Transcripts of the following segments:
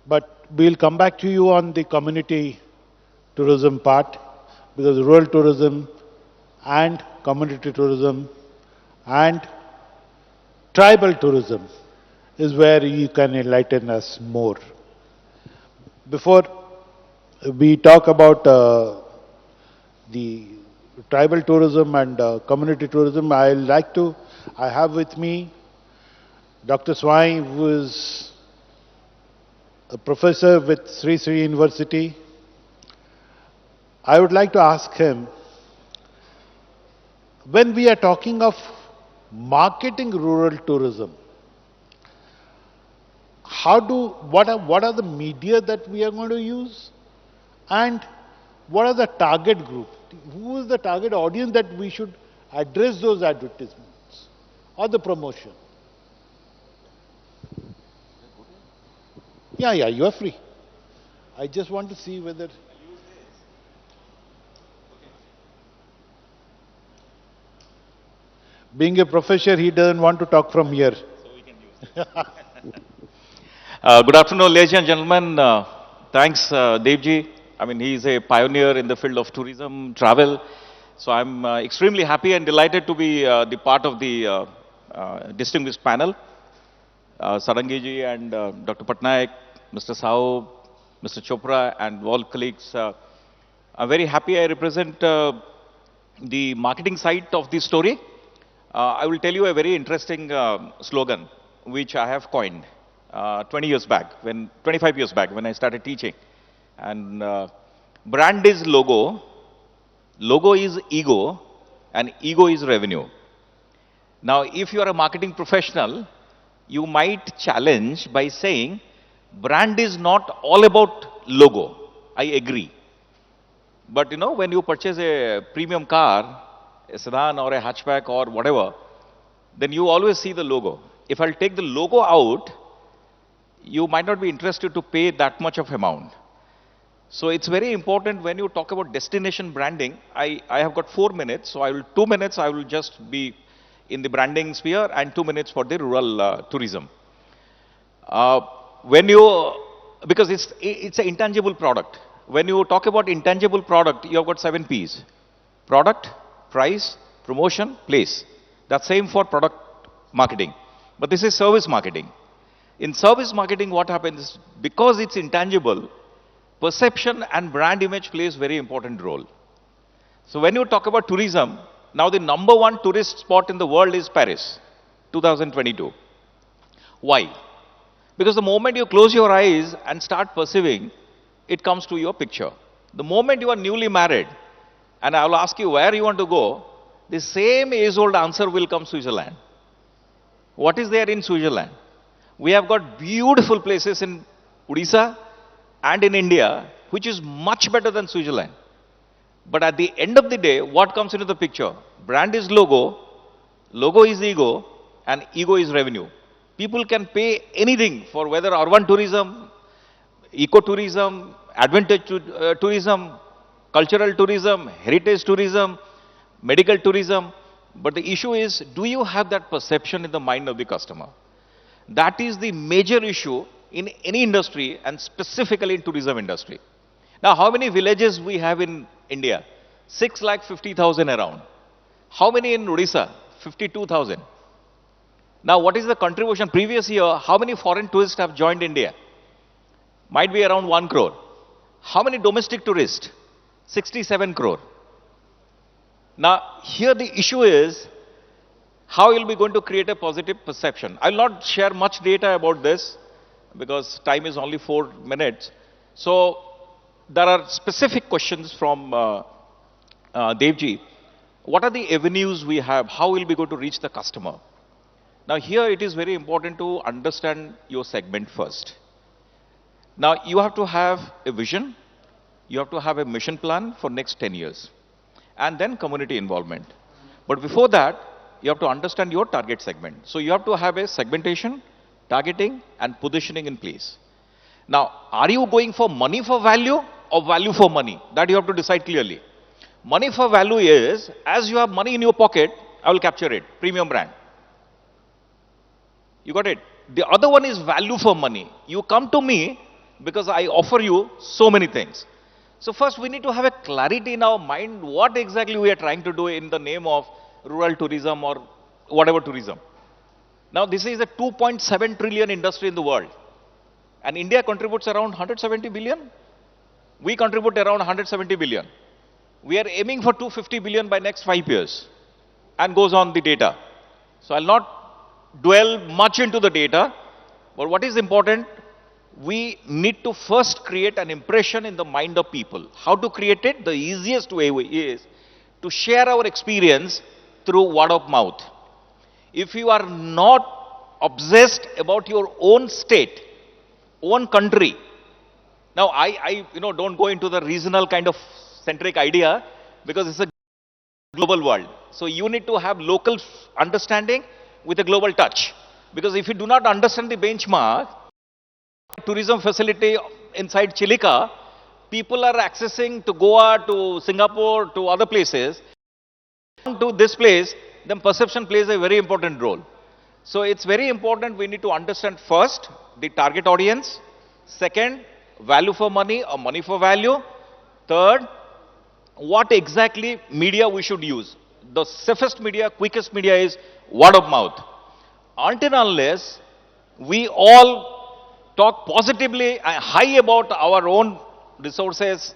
But we'll come back to you on the community tourism part, because rural tourism and community tourism and tribal tourism is where you can enlighten us more. Before we talk about the tribal tourism and community tourism, I have with me Dr. Swai, who is a professor with Sri Sri University. I would like to ask him, when we are talking of marketing rural tourism, what are the media that we are going to use, and what are the target group? Who is the target audience that we should address those advertisements or the promotion? Yeah, you are free. I just want to see whether... Being a professor, he doesn't want to talk from here. Good afternoon, ladies and gentlemen. Thanks, Devji. I mean, he is a pioneer in the field of tourism, travel. So I'm extremely happy and delighted to be the part of the distinguished panel. Sarangiji and Dr. Patnaik, Mr. Sao, Mr. Chopra, and all colleagues. I'm very happy I represent the marketing side of the story. I will tell you a very interesting slogan which I have coined 25 years back when I started teaching. And brand is logo, logo is ego, and ego is revenue. Now, if you are a marketing professional, you might challenge by saying brand is not all about logo. I agree. But you know, when you purchase a premium car, a sedan or a hatchback or whatever, then you always see the logo. If I'll take the logo out, you might not be interested to pay that much of amount. So it's very important when you talk about destination branding. I have got 4 minutes, so 2 minutes I will just be in the branding sphere and 2 minutes for the rural tourism. Because it's an intangible product. When you talk about intangible product, you have got 7 P's. Product, price, promotion, place. That's same for product marketing. But this is service marketing. In service marketing, what happens, because it's intangible, perception and brand image plays very important role. So when you talk about tourism, now the #1 tourist spot in the world is Paris, 2022. Why? Because the moment you close your eyes and start perceiving, it comes to your picture. The moment you are newly married, and I will ask you where you want to go, the same age-old answer will come: Switzerland. What is there in Switzerland? We have got beautiful places in Odisha and in India, which is much better than Switzerland. But at the end of the day, what comes into the picture? Brand is logo, logo is ego, and ego is revenue. People can pay anything for whether urban tourism, ecotourism, advantage tourism, cultural tourism, heritage tourism, medical tourism. But the issue is, do you have that perception in the mind of the customer? That is the major issue in any industry, and specifically in tourism industry. Now, how many villages we have in India? 6,50,000 around. How many in Odisha? 52,000. Now, what is the contribution? Previous year, how many foreign tourists have joined India? Might be around 1 crore. How many domestic tourists? 67 crore. Now, here the issue is, how will be going to create a positive perception? I will not share much data about this because time is only 4 minutes. So, there are specific questions from Devji. What are the avenues we have? How will we go to reach the customer? Now, here it is very important to understand your segment first. Now, you have to have a vision. You have to have a mission plan for next 10 years. And then community involvement. But before that, you have to understand your target segment. So you have to have a segmentation, targeting, and positioning in place. Now, are you going for money for value or value for money? That you have to decide clearly. Money for value is, as you have money in your pocket, I will capture it, premium brand. You got it? The other one is value for money. You come to me because I offer you so many things. So first we need to have a clarity in our mind what exactly we are trying to do in the name of rural tourism or whatever tourism. Now this is a 2.7 trillion industry in the world. And India contributes around 170 billion. We contribute around 170 billion. We are aiming for 250 billion by next 5 years. And goes on the data. So I'll not dwell much into the data. But what is important, we need to first create an impression in the mind of people. How to create it? The easiest way is to share our experience through word of mouth. If you are not obsessed about your own state, own country, now I don't go into the regional kind of centric idea because it's a global world. So you need to have local understanding with a global touch. Because if you do not understand the benchmark, tourism facility inside Chilika, people are accessing to Goa, to Singapore, to other places. To this place, then perception plays a very important role. So it's very important we need to understand first the target audience. Second, value for money or money for value. Third, what exactly media we should use. The safest media, quickest media is word of mouth. Until unless we all talk positively and high about our own resources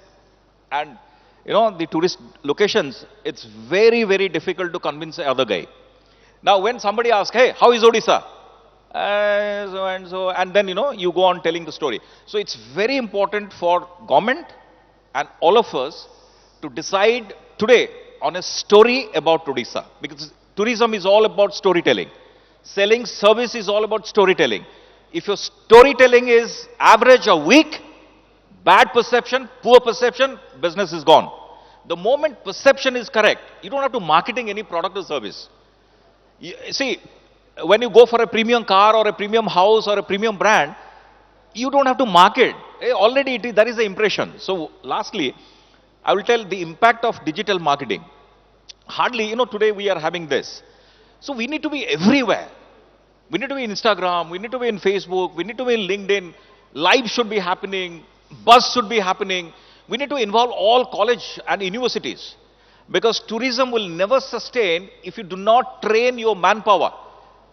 and the tourist locations, it's very, very difficult to convince the other guy. Now when somebody asks, hey, how is Odisha? So and so, and then you go on telling the story. So it's very important for government and all of us to decide today on a story about Odisha. Because tourism is all about storytelling. Selling service is all about storytelling. If your storytelling is average or weak, bad perception, poor perception, business is gone. The moment perception is correct, you don't have to marketing any product or service. See, when you go for a premium car or a premium house or a premium brand, you don't have to market. Already there is the impression. So lastly, I will tell the impact of digital marketing. Hardly, today we are having this. So we need to be everywhere. We need to be in Instagram, we need to be in Facebook, we need to be in LinkedIn. Live should be happening, buzz should be happening. We need to involve all college and universities. Because tourism will never sustain if you do not train your manpower.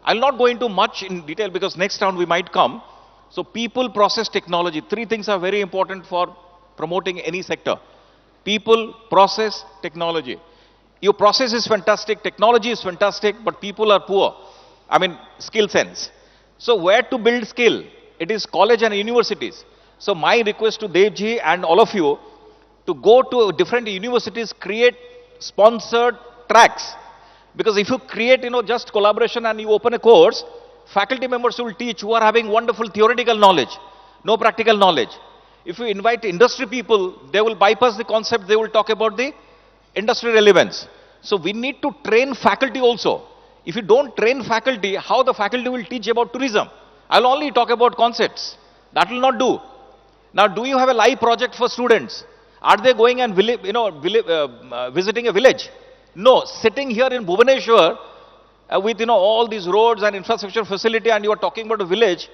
I'll not go into much in detail because next round we might come. So people, process, technology. Three things are very important for promoting any sector. People, process, technology. Your process is fantastic, technology is fantastic, but people are poor. I mean, skill sense. So where to build skill? It is college and universities. So my request to Devji and all of you to go to different universities, create sponsored tracks. Because if you create, just collaboration and you open a course, faculty members will teach who are having wonderful theoretical knowledge, no practical knowledge. If you invite industry people, they will bypass the concept, they will talk about the industry relevance. So we need to train faculty also. If you don't train faculty, how the faculty will teach about tourism? I'll only talk about concepts. That will not do. Now, do you have a live project for students? Are they going and visiting a village? No. Sitting here in Bhubaneswar with all these roads and infrastructure facility, and you are talking about a village.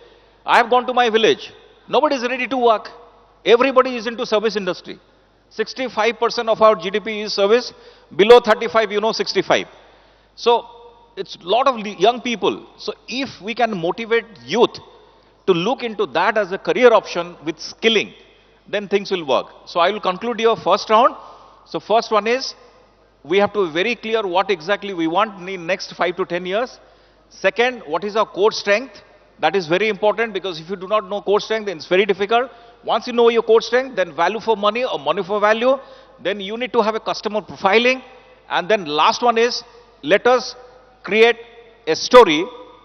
I have gone to my village. Nobody is ready to work. Everybody is into service industry. 65% of our GDP is service. Below 35, 65. So it's a lot of young people. So if we can motivate youth to look into that as a career option with skilling, then things will work. So I will conclude your first round. So first one is, we have to be very clear what exactly we want in the next 5 to 10 years. Second, what is our core strength? That is very important, because if you do not know core strength, then it's very difficult. Once you know your core strength, then value for money or money for value, then you need to have a customer profiling. And then last one is, let us create a story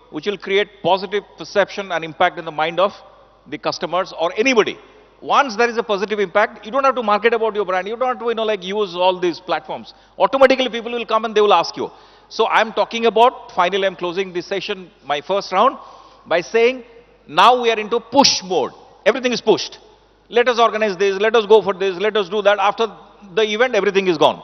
which will create positive perception and impact in the mind of the customers or anybody. Once there is a positive impact, you don't have to market about your brand. You don't have to, use all these platforms. Automatically people will come and they will ask you. So I'm talking about, finally I'm closing this session, my first round, by saying, now we are into push mode. Everything is pushed. Let us organize this, let us go for this, let us do that. After the event, everything is gone.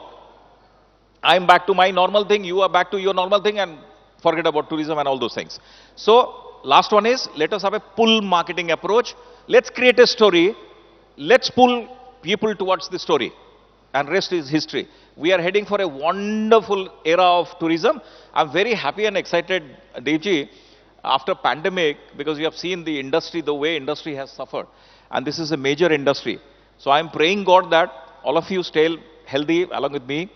I'm back to my normal thing, you are back to your normal thing, and forget about tourism and all those things. So, last one is, let us have a pull marketing approach. Let's create a story. Let's pull people towards the story. And rest is history. We are heading for a wonderful era of tourism. I'm very happy and excited, Devji, after pandemic, because we have seen the industry, the way industry has suffered. And this is a major industry. So I'm praying God that all of you stay healthy along with me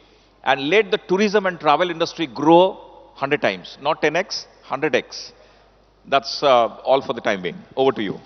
and let the tourism and travel industry grow 100 times, not 10x, 100x. That's all for the time being. Over to you.